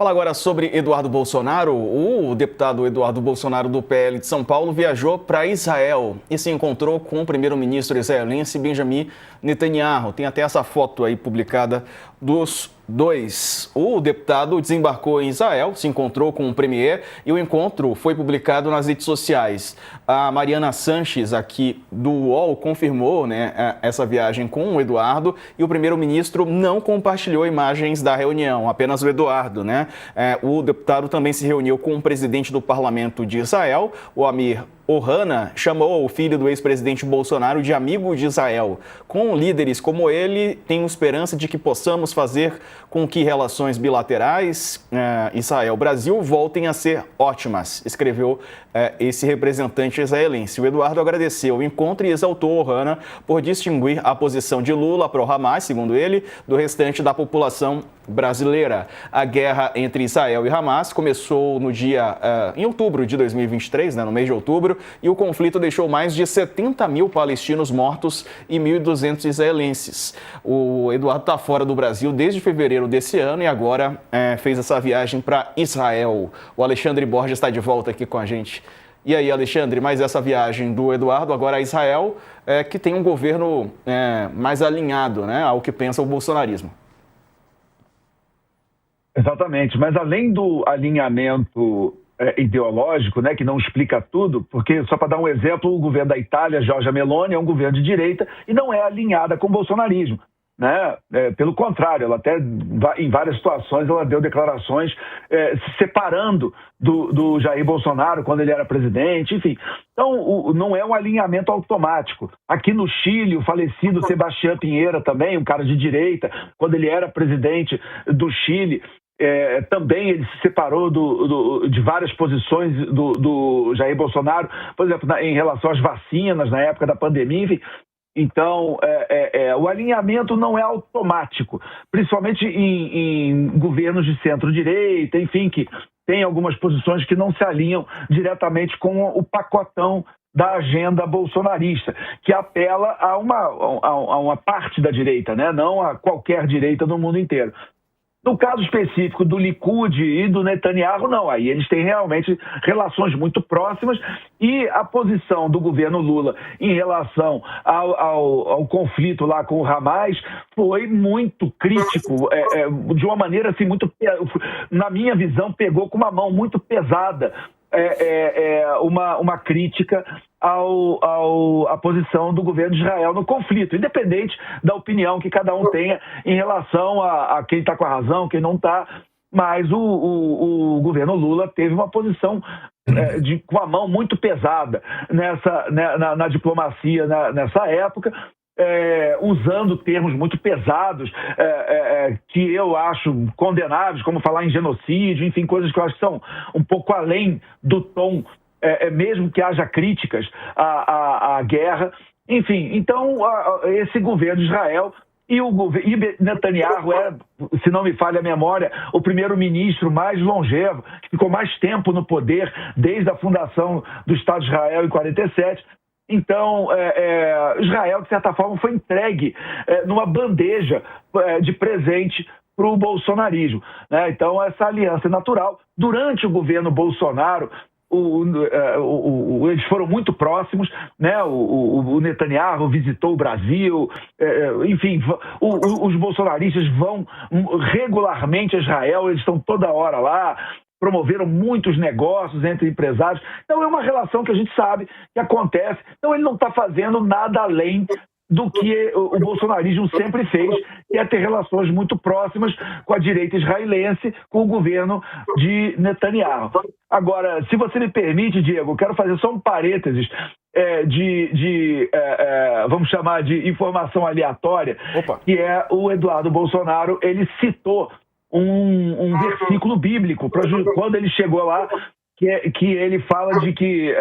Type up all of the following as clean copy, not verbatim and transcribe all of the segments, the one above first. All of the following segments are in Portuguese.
Fala agora sobre Eduardo Bolsonaro. O deputado Eduardo Bolsonaro do PL de São Paulo viajou para Israel e se encontrou com o primeiro-ministro israelense Benjamin Netanyahu. Tem até essa foto aí publicada dos dois. O deputado desembarcou em Israel, se encontrou com o premier e o encontro foi publicado nas redes sociais. A Mariana Sanches, aqui do UOL, confirmou essa viagem com o Eduardo e o primeiro-ministro não compartilhou imagens da reunião, apenas o Eduardo, O deputado também se reuniu com o presidente do parlamento de Israel, o Amir Ohana, chamou o filho do ex-presidente Bolsonaro de amigo de Israel. Com líderes como ele, tenho esperança de que possamos fazer com que relações bilaterais Israel-Brasil voltem a ser ótimas, escreveu esse representante israelense. O Eduardo agradeceu o encontro e exaltou Ohana por distinguir a posição de Lula pró-Hamas, segundo ele, do restante da população brasileira. A guerra entre Israel e Hamas começou em outubro de 2023, no mês de outubro, e o conflito deixou mais de 70 mil palestinos mortos e 1.200 israelenses. O Eduardo está fora do Brasil desde fevereiro desse ano e agora fez essa viagem para Israel. O Alexandre Borges está de volta aqui com a gente. E aí, Alexandre, mais essa viagem do Eduardo agora a Israel, que tem um governo mais alinhado ao que pensa o bolsonarismo. Exatamente, mas além do alinhamento ideológico, que não explica tudo, porque, só para dar um exemplo, o governo da Itália, Giorgia Meloni, é um governo de direita e não é alinhada com o bolsonarismo. Pelo contrário, ela até, em várias situações, ela deu declarações se separando do Jair Bolsonaro quando ele era presidente, enfim. Então, não é um alinhamento automático. Aqui no Chile, o falecido Sebastián Pinheira também, um cara de direita, quando ele era presidente do Chile, também ele se separou de várias posições do Jair Bolsonaro, por exemplo, em relação às vacinas na época da pandemia, enfim. Então, o alinhamento não é automático, principalmente em governos de centro-direita, enfim, que tem algumas posições que não se alinham diretamente com o pacotão da agenda bolsonarista, que apela a uma parte da direita, não a qualquer direita no mundo inteiro. No caso específico do Likud e do Netanyahu, não. Aí eles têm realmente relações muito próximas e a posição do governo Lula em relação ao conflito lá com o Hamas foi muito crítico, de uma maneira assim, na minha visão, pegou com uma mão muito pesada uma crítica à posição do governo de Israel no conflito, independente da opinião que cada um tenha em relação a quem está com a razão, quem não está, mas o governo Lula teve uma posição com a mão muito pesada na diplomacia nessa época, usando termos muito pesados que eu acho condenáveis, como falar em genocídio, enfim, coisas que eu acho que são um pouco além do tom, mesmo que haja críticas à guerra. Enfim, então esse governo de Israel e Netanyahu se não me falha a memória, o primeiro-ministro mais longevo, que ficou mais tempo no poder desde a fundação do Estado de Israel em 47. Então, Israel, de certa forma, foi entregue numa bandeja de presente para o bolsonarismo. Então, essa aliança é natural. Durante o governo Bolsonaro, eles foram muito próximos, o Netanyahu visitou o Brasil, enfim, os bolsonaristas vão regularmente a Israel, eles estão toda hora lá, promoveram muitos negócios entre empresários. Então, é uma relação que a gente sabe que acontece. Então, ele não está fazendo nada além do que o bolsonarismo sempre fez, que é ter relações muito próximas com a direita israelense, com o governo de Netanyahu. Agora, se você me permite, Diego, eu quero fazer só um parênteses vamos chamar de informação aleatória. Opa. Que é o Eduardo Bolsonaro, ele citou um versículo bíblico, quando ele chegou lá, que ele fala de que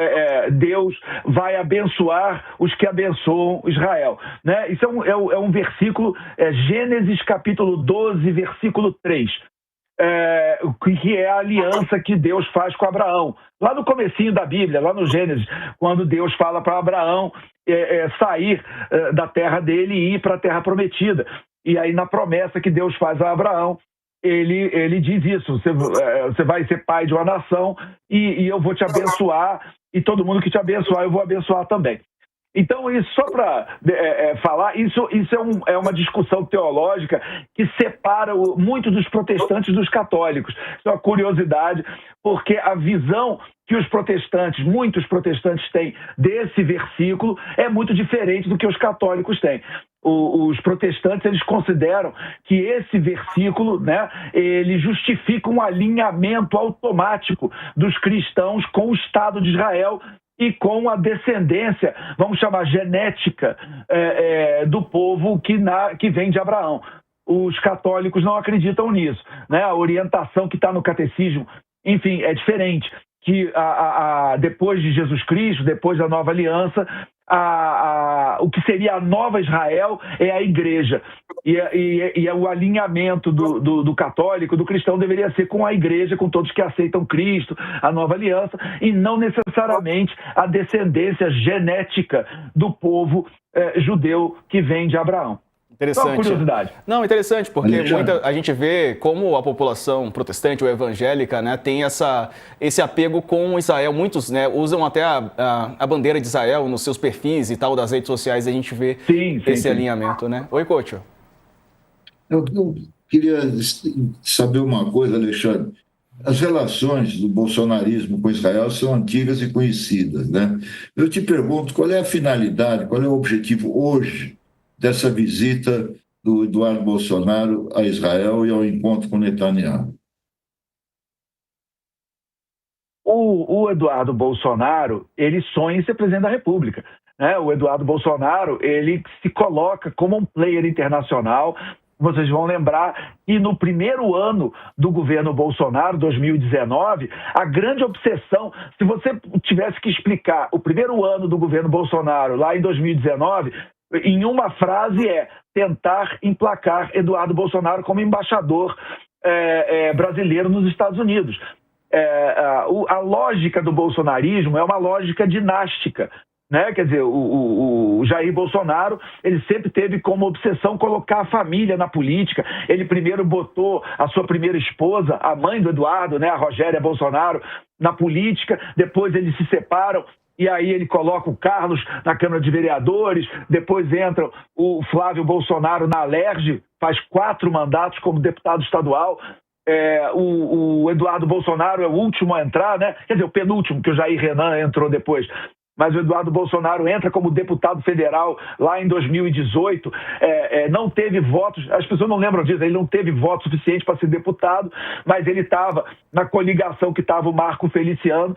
Deus vai abençoar os que abençoam Israel. Isso é um versículo, Gênesis capítulo 12, versículo 3. Que é a aliança que Deus faz com Abraão. Lá no comecinho da Bíblia, lá no Gênesis, quando Deus fala para Abraão sair da terra dele e ir para a terra prometida. E aí, na promessa que Deus faz a Abraão, ele diz isso: você vai ser pai de uma nação e eu vou te abençoar, e todo mundo que te abençoar eu vou abençoar também. Então, isso, só para falar, isso é uma discussão teológica que separa muito dos protestantes dos católicos. Isso é uma curiosidade, porque a visão que muitos protestantes têm desse versículo é muito diferente do que os católicos têm. Os protestantes, eles consideram que esse versículo, né, ele justifica um alinhamento automático dos cristãos com o Estado de Israel e com a descendência, vamos chamar genética, do povo que vem de Abraão. Os católicos não acreditam nisso, né? A orientação que está no catecismo, enfim, é diferente. Que depois de Jesus Cristo, depois da nova aliança, o que seria a nova Israel é a igreja. E o alinhamento do católico, do cristão, deveria ser com a igreja, com todos que aceitam Cristo, a nova aliança, e não necessariamente a descendência genética do povo judeu que vem de Abraão. Interessante. Só uma curiosidade. Não, interessante, porque a gente vê como a população protestante ou evangélica, né, tem esse apego com Israel. Muitos, né, usam até a bandeira de Israel nos seus perfis e tal, das redes sociais, e a gente vê esse alinhamento, né? Oi, Coach. Eu queria saber uma coisa, Alexandre. As relações do bolsonarismo com Israel são antigas e conhecidas, né? Eu te pergunto, qual é a finalidade, qual é o objetivo hoje dessa visita do Eduardo Bolsonaro a Israel e ao encontro com Netanyahu? O Eduardo Bolsonaro, ele sonha em ser presidente da República, né? O Eduardo Bolsonaro, ele se coloca como um player internacional. Vocês vão lembrar que no primeiro ano do governo Bolsonaro, 2019, a grande obsessão, se você tivesse que explicar o primeiro ano do governo Bolsonaro, lá em 2019, em uma frase tentar emplacar Eduardo Bolsonaro como embaixador brasileiro nos Estados Unidos. A lógica do bolsonarismo é uma lógica dinástica, né? Quer dizer, o Jair Bolsonaro, ele sempre teve como obsessão colocar a família na política. Ele primeiro botou a sua primeira esposa, a mãe do Eduardo, né, a Rogéria Bolsonaro, na política. Depois eles se separam e aí ele coloca o Carlos na Câmara de Vereadores. Depois entra o Flávio Bolsonaro na Alerj, faz 4 mandatos como deputado estadual. O Eduardo Bolsonaro é o último a entrar, né? Quer dizer, o penúltimo, que o Jair Renan entrou depois. Mas o Eduardo Bolsonaro entra como deputado federal lá em 2018, não teve votos, as pessoas não lembram disso, ele não teve voto suficiente para ser deputado, mas ele estava na coligação que estava o Marco Feliciano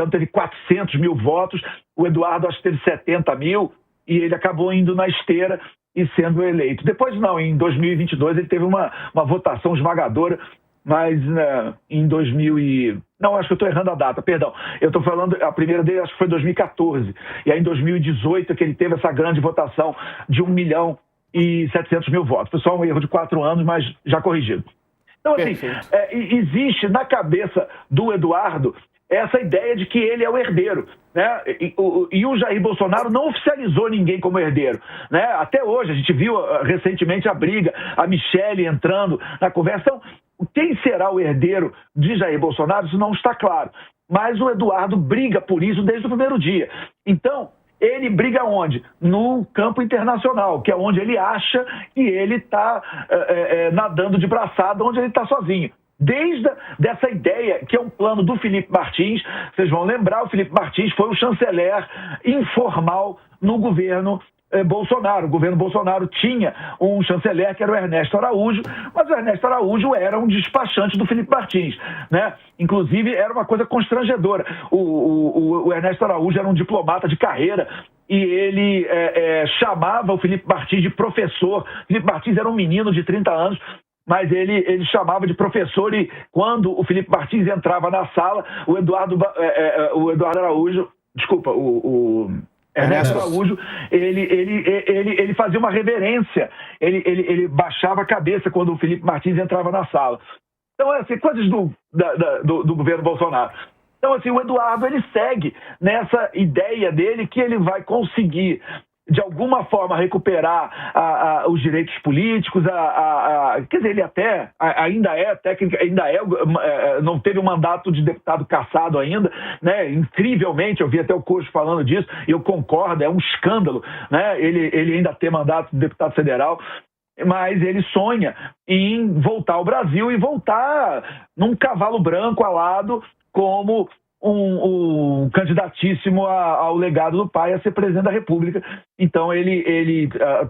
teve 400 mil votos, o Eduardo acho que teve 70 mil, e ele acabou indo na esteira e sendo eleito. Depois não, em 2022 ele teve uma votação esmagadora, mas em 2000 Não, acho que eu estou errando a data, perdão. Eu estou falando, a primeira dele acho que foi em 2014. E aí em 2018 é que ele teve essa grande votação de 1.700.000 votos. Foi só um erro de 4 anos, mas já corrigido. Então, assim, existe na cabeça do Eduardo essa ideia de que ele é o herdeiro, né? E o Jair Bolsonaro não oficializou ninguém como herdeiro, né? Até hoje, a gente viu recentemente a briga, a Michelle entrando na conversa. Então, quem será o herdeiro de Jair Bolsonaro, isso não está claro. Mas o Eduardo briga por isso desde o primeiro dia. Então, ele briga onde? No campo internacional, que é onde ele acha que ele está nadando de braçada, onde ele está sozinho. Desde dessa ideia, que é um plano do Felipe Martins, vocês vão lembrar, o Felipe Martins foi o chanceler informal no governo Bolsonaro. O governo Bolsonaro tinha um chanceler que era o Ernesto Araújo, mas o Ernesto Araújo era um despachante do Felipe Martins, né? Inclusive, era uma coisa constrangedora. O Ernesto Araújo era um diplomata de carreira e ele chamava o Felipe Martins de professor. O Felipe Martins era um menino de 30 anos, mas ele chamava de professor, e quando o Felipe Martins entrava na sala, o Eduardo Araújo, desculpa, o Ernesto Araújo, ele fazia uma reverência, ele baixava a cabeça quando o Felipe Martins entrava na sala. Então, assim, coisas do governo Bolsonaro. Então, assim, o Eduardo, ele segue nessa ideia dele que ele vai conseguir de alguma forma recuperar os direitos políticos, quer dizer, ele até ainda é técnico, não teve um mandato de deputado cassado ainda, né? Incrivelmente, eu vi até o Coxo falando disso, e eu concordo, é um escândalo, né? Ele ainda ter mandato de deputado federal, mas ele sonha em voltar ao Brasil e voltar num cavalo branco alado como um candidatíssimo ao legado do pai a ser presidente da República. Então,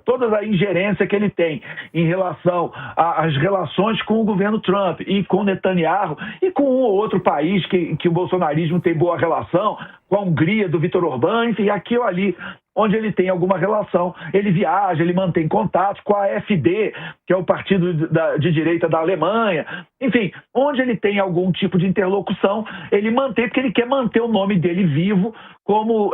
toda a ingerência que ele tem em relação às relações com o governo Trump e com Netanyahu e com um ou outro país que o bolsonarismo tem boa relação, com a Hungria do Viktor Orbán, enfim, aqui ou ali, onde ele tem alguma relação, ele viaja, ele mantém contatos com a AfD, que é o partido de direita da Alemanha, enfim, onde ele tem algum tipo de interlocução, ele mantém, porque ele quer manter o nome dele vivo como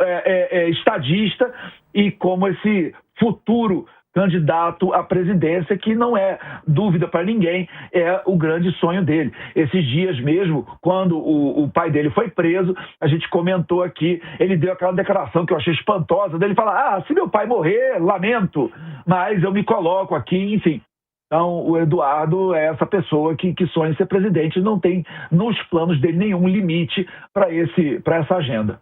estadista e como esse futuro candidato à presidência, que não é dúvida para ninguém, é o grande sonho dele. Esses dias mesmo, quando o pai dele foi preso, a gente comentou aqui, ele deu aquela declaração que eu achei espantosa, dele falar, se meu pai morrer, lamento, mas eu me coloco aqui, enfim. Então, o Eduardo é essa pessoa que sonha em ser presidente, não tem nos planos dele nenhum limite para essa agenda.